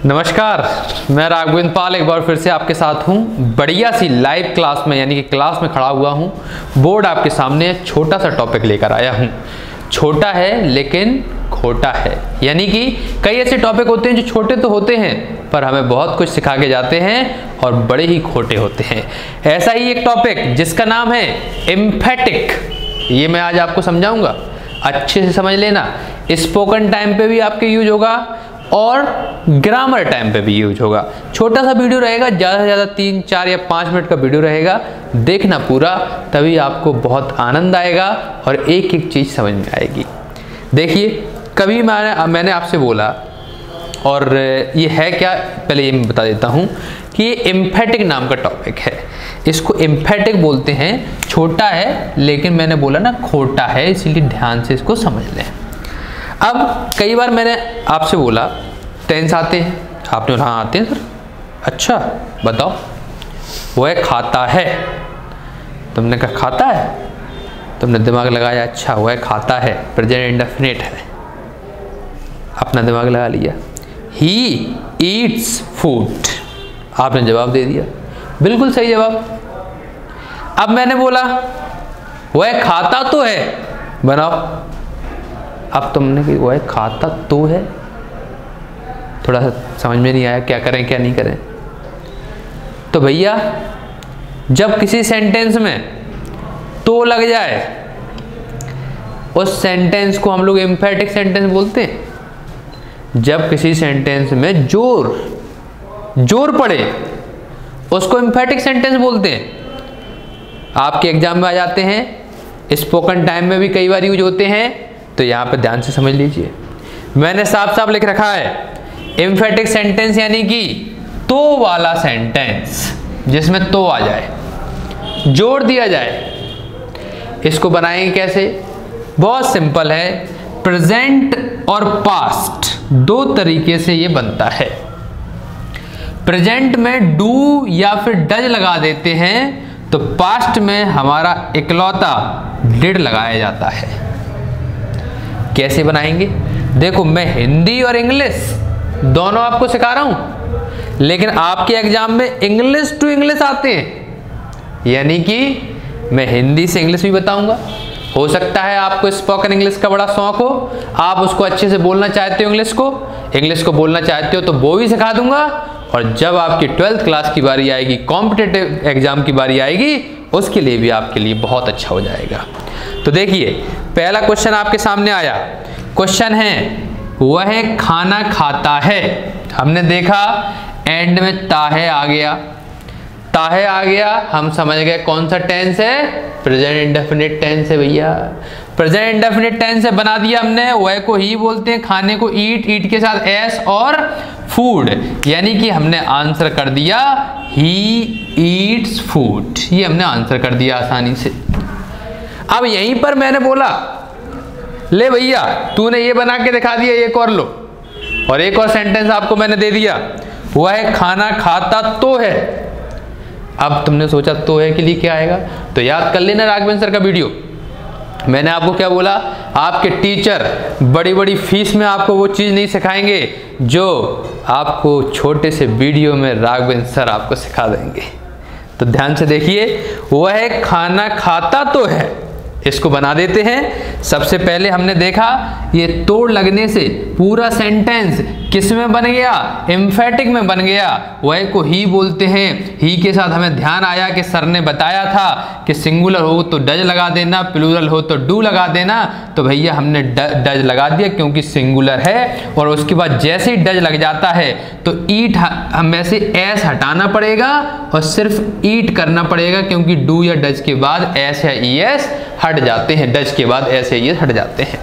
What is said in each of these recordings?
नमस्कार, मैं राघवेंद्र पाल एक बार फिर से आपके साथ हूँ बढ़िया सी लाइव क्लास में, यानी कि क्लास में खड़ा हुआ हूँ। बोर्ड आपके सामने छोटा सा टॉपिक लेकर आया हूँ। छोटा है लेकिन खोटा है, यानी कि कई ऐसे टॉपिक होते हैं जो छोटे तो होते हैं पर हमें बहुत कुछ सिखा के जाते हैं और बड़े ही खोटे होते हैं। ऐसा ही एक टॉपिक जिसका नाम है एम्फेटिक, ये मैं आज आपको समझाऊंगा। अच्छे से समझ लेना, स्पोकन टाइम पे भी आपके यूज होगा और ग्रामर टाइम पे भी यूज होगा। छोटा सा वीडियो रहेगा, ज़्यादा से ज़्यादा 3, 4 या 5 मिनट का वीडियो रहेगा। देखना पूरा, तभी आपको बहुत आनंद आएगा और एक एक चीज़ समझ में आएगी। देखिए, कभी मैंने आपसे बोला, और ये है क्या, पहले ये मैं बता देता हूँ कि ये एम्फेटिक नाम का टॉपिक है। इसको एम्फेटिक बोलते हैं। छोटा है लेकिन मैंने बोला ना खोटा है, इसीलिए ध्यान से इसको समझ लें। अब कई बार मैंने आपसे बोला टेंस आते हैं, आपने बोला हाँ आते हैं सर। अच्छा बताओ, वह खाता है। तुमने कहा खाता है, तुमने दिमाग लगाया, अच्छा वह खाता है, प्रेजेंट इंडेफिनिट है, अपना दिमाग लगा लिया। ही ईट्स फूड, आपने जवाब दे दिया, बिल्कुल सही जवाब। अब मैंने बोला वह खाता तो है, बनाओ। अब तुमने कि वह खाता तो है, थोड़ा सा समझ में नहीं आया, क्या करें क्या नहीं करें। तो भैया, जब किसी सेंटेंस में तो लग जाए उस सेंटेंस को हम लोग एम्फेटिक सेंटेंस बोलते हैं। जब किसी सेंटेंस में जोर पड़े उसको एम्फेटिक सेंटेंस बोलते हैं। आपके एग्जाम में आ जाते हैं, स्पोकन टाइम में भी कई बार यूज होते हैं, तो यहाँ पे ध्यान से समझ लीजिए। मैंने साफ साफ लिख रखा है एम्फेटिक सेंटेंस, यानी कि तो वाला सेंटेंस जिसमें तो आ जाए, जोड़ दिया जाए। इसको बनाएंगे कैसे? बहुत सिंपल है। प्रेजेंट और पास्ट दो तरीके से ये बनता है। प्रेजेंट में डू या फिर डज लगा देते हैं, तो पास्ट में हमारा इकलौता डिड लगाया जाता है। कैसे बनाएंगे? देखो, मैं हिंदी और इंग्लिश दोनों आपको सिखा रहा हूं, लेकिन आपके एग्जाम में इंग्लिश टू इंग्लिश आते हैं, यानी कि मैं हिंदी से इंग्लिश भी बताऊंगा। हो सकता है आपको स्पोकन इंग्लिश का बड़ा शौक हो, आप उसको अच्छे से बोलना चाहते हो, इंग्लिश को बोलना चाहते हो, तो वो भी सिखा दूंगा। और जब आपकी 12th क्लास की बारी आएगी, कॉम्पिटिटिव एग्जाम की बारी आएगी, उसके लिए भी आपके लिए बहुत अच्छा हो जाएगा। तो देखिए, पहला क्वेश्चन आपके सामने आया। क्वेश्चन है वह खाना खाता है। हमने देखा एंड में ताहे आ गया, ताहे आ गया, हम समझ गए कौन सा टेंस है, प्रेजेंट इंडेफिनिट टेंस है भैया। प्रेजेंट इंडेफिनिट टेंस से बना दिया हमने। वह को ही बोलते हैं, खाने को ईट, ईट के साथ एस, और फूड, यानी कि हमने आंसर कर दिया ही ईट्स फूड। ये हमने आंसर कर दिया आसानी से। अब यहीं पर मैंने बोला ले भैया तूने ये बना के दिखा दिया, एक और लो, और एक और सेंटेंस आपको मैंने दे दिया, वह खाना खाता तो है। अब तुमने सोचा तो है के लिए क्या आएगा, तो याद कर लेना राघवेंद्र सर का वीडियो। मैंने आपको क्या बोला, आपके टीचर बड़ी बड़ी फीस में आपको वो चीज़ नहीं सिखाएंगे जो आपको छोटे से वीडियो में राघवेंद्र सर आपको सिखा देंगे। तो ध्यान से देखिए, वह खाना खाता तो है, इसको बना देते हैं। सबसे पहले हमने देखा ये तोड़ लगने से पूरा सेंटेंस किस में बन गया, एम्फेटिक में बन गया। वह को ही बोलते हैं। ही के साथ हमें ध्यान आया कि सर ने बताया था कि सिंगुलर हो तो डज लगा देना, प्लूरल हो तो डू लगा देना। तो भैया हमने डज लगा दिया क्योंकि सिंगुलर है, और उसके बाद जैसे ही डज लग जाता है तो ईट हमें से एस हटाना पड़ेगा और सिर्फ ईट करना पड़ेगा, क्योंकि डू या डज के बाद एस या ई एस हट जाते हैं, डज के बाद ऐसे ये हट जाते हैं।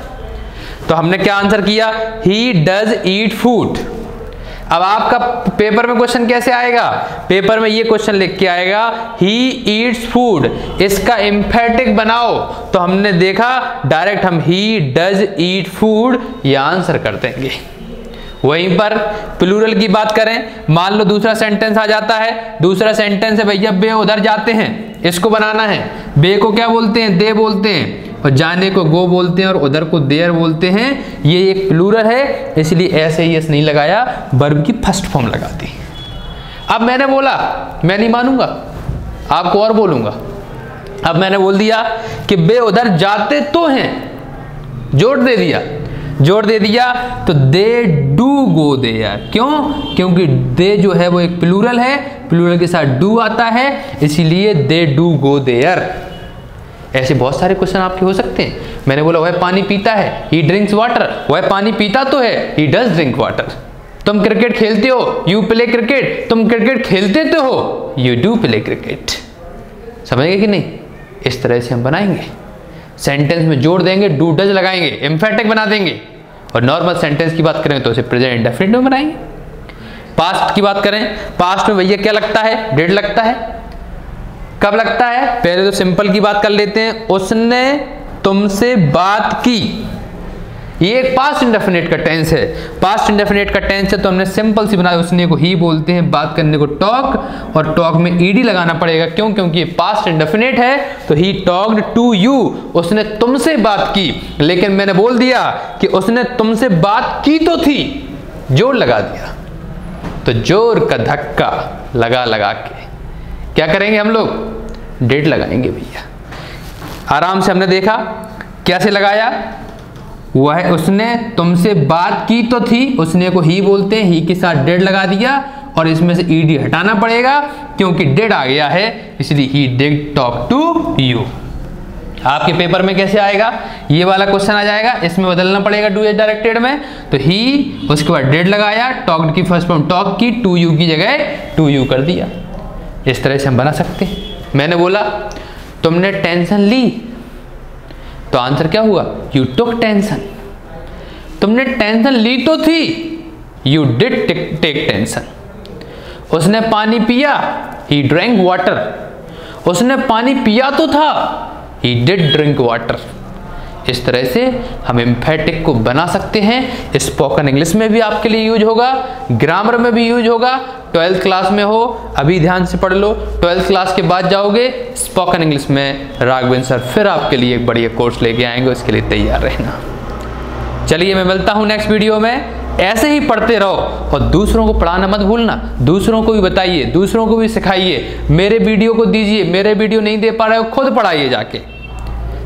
तो हमने क्या आंसर किया, ही डज ईट फूड। अब आपका पेपर में क्वेश्चन कैसे आएगा, पेपर में ये क्वेश्चन लिख के आएगा ही ईट्स फूड, इसका एम्फेटिक बनाओ। तो हमने देखा डायरेक्ट हम ही डज ईट फूड ये आंसर कर देंगे। वहीं पर प्लूरल की बात करें, मान लो दूसरा सेंटेंस आ जाता है, दूसरा सेंटेंस है भैया बे उधर जाते हैं, इसको बनाना है। बे को क्या बोलते हैं, दे बोलते हैं। और जाने को गो बोलते हैं और उधर को देयर बोलते हैं। ये एक प्लूरल है, इसलिए ऐसे ही एस नहीं लगाया, वर्ब की फर्स्ट फॉर्म लगा दी। अब मैंने बोला, मैं नहीं मानूंगा, आपको और बोलूंगा। अब मैंने बोल दिया कि वे उधर जाते तो हैं, जोड़ दे दिया, जोड़ दे दिया, तो दे डू गो देयर। क्यों? क्योंकि दे जो है वो एक प्लूरल है, प्लूरल के साथ डू आता है, इसीलिए दे डू गो देयर। ऐसे बहुत सारे क्वेश्चन आपके हो सकते हैं। मैंने बोला वह पानी पीता है, ही ड्रिंक्स वाटर, वह पानी पीता तो है, ही डज ड्रिंक वाटर। तुम क्रिकेट खेलते हो, यू प्ले क्रिकेट, तुम क्रिकेट खेलते तो हो, यू डू प्ले क्रिकेट। समझ गए कि नहीं? इस तरह से हम बनाएंगे, सेंटेंस में जोड़ देंगे, डू डज लगाएंगे, एम्फेटिक बना देंगे। और नॉर्मल सेंटेंस की बात करें तो उसे प्रेजेंट इंडेफिनिट में बनाएंगे। पास्ट की बात करें, पास्ट में भैया क्या लगता है? डिड लगता है। कब लगता है? पहले तो सिंपल की बात कर लेते हैं, उसने तुमसे बात की। ये एक पास्ट इंडेफिनिट का टेंस है, पास्ट इंडेफिनिट का टेंस है, तो हमने सिंपल सी बनाया, उसने को ही बोलते हैं, बात करने को टॉक, और टॉक में ईडी लगाना पड़ेगा। क्यों? क्योंकि ये पास्ट इंडेफिनिट है, तो ही टॉक्ड टू यू, उसने तुमसे बात की। लेकिन मैंने बोल दिया कि उसने तुमसे बात की तो थी, जोर लगा दिया, तो जोर का धक्का लगा लगा के क्या करेंगे हम लोग? डिड लगाएंगे भैया। आराम से हमने देखा कैसे लगाया। वह उसने तुमसे बात की तो थी, उसने को ही बोलते हैं, ही के साथ डिड लगा दिया, और इसमें से ईडी हटाना पड़ेगा क्योंकि डिड आ गया है, इसलिए he did talk to you. आपके पेपर में कैसे आएगा? ये वाला क्वेश्चन आ जाएगा, इसमें बदलना पड़ेगा डू एज डायरेक्टेड में, तो ही उसके बाद डिड लगाया, टॉक्ड की फर्स्ट फॉर्म टॉक की, टू यू की जगह टू यू कर दिया। इस तरह से हम बना सकते हैं। मैंने बोला तुमने टेंशन ली, तो आंसर क्या हुआ? You took tension. तुमने टेंशन ली तो थी, यू डिड टेक टेंशन। उसने पानी पिया, ही ड्रैंक वाटर। उसने पानी पिया तो था, ही डिड ड्रिंक वाटर। इस तरह से हम एम्फेटिक को बना सकते हैं। स्पोकन इंग्लिश में भी आपके लिए यूज होगा, ग्रामर में भी यूज होगा। 12th क्लास में हो, अभी ध्यान से पढ़ लो, 12th क्लास के बाद जाओगे स्पोकन इंग्लिश में, राघवेंद्र सर फिर आपके लिए एक बढ़िया कोर्स लेके आएंगे, उसके लिए तैयार रहना। चलिए मैं मिलता हूँ नेक्स्ट वीडियो में। ऐसे ही पढ़ते रहो और दूसरों को पढ़ाना मत भूलना, दूसरों को भी बताइए, दूसरों को भी सिखाइए। मेरे वीडियो को दीजिए, मेरे वीडियो नहीं दे पा रहे हो खुद पढ़ाइए जाके।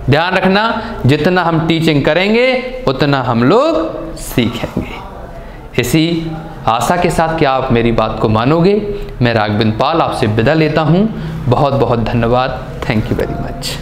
ध्यान रखना, जितना हम टीचिंग करेंगे उतना हम लोग सीखेंगे। इसी आशा के साथ कि आप मेरी बात को मानोगे, मैं राघवेंद्र पाल आपसे विदा लेता हूँ। बहुत बहुत धन्यवाद। Thank you very much.